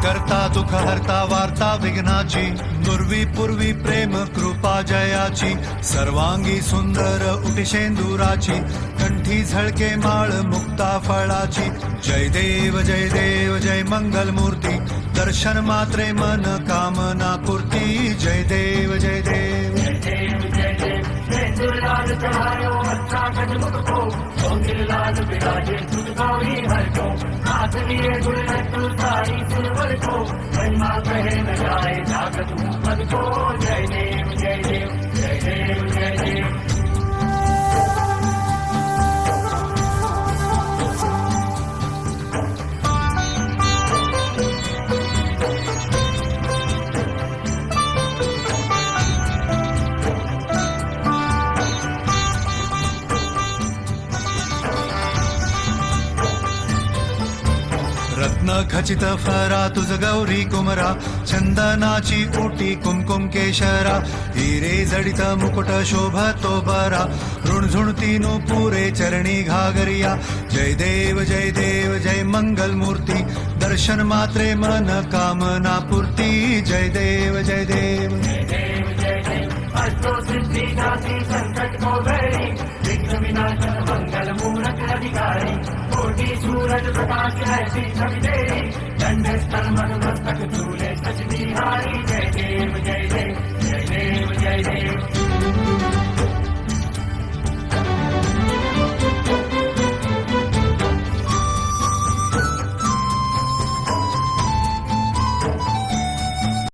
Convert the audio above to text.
करता दुःख हरता वार्ता विघ्नाची, दुर्वी पूर्वी प्रेम कृपा जयाची, सर्वांगी सुंदर उटी शेंदुराची, कंठी झळके माळ मुक्ता फळाची. जय देव जय मंगल मूर्ती, दर्शन मात्रे मन कामना पूर्ती. जय देव जय देव जय देव जय देव सेंदूरलाल चढ़ायो अच्छा गजमुख को, सौंदर्यलाल विराजे सुत गौरी हर को, हाथ लिए गुलहट्टू सारी सुरवर को, महिमा कहे न जाए जागत पद को. जय देव जय देव जय देव जय देव. रत्न खचित फरा तुझ गौरी कुमरा, चंदनाची ओटी कुमकुम केशरा, हिरे जडित मुकुट शोभतो बरा, ऋणझुणती पुरे चरणी घागरिया. जय देव जय मंगल मूर्ती, दर्शन मात्रे मन कामना पूर्ती. जय देव जय देव जय देव जय देव अष्टो सिद्धि दासी संकट को गई, विघ्न विनाशक मंगल मूरत अधिकारी, कोटि सूरज प्रकाश ऐसी छवि तेरी, दंड स्थल मन मस्तक चूले सच बिहारी. जय देव जय देव जय देव जय देव.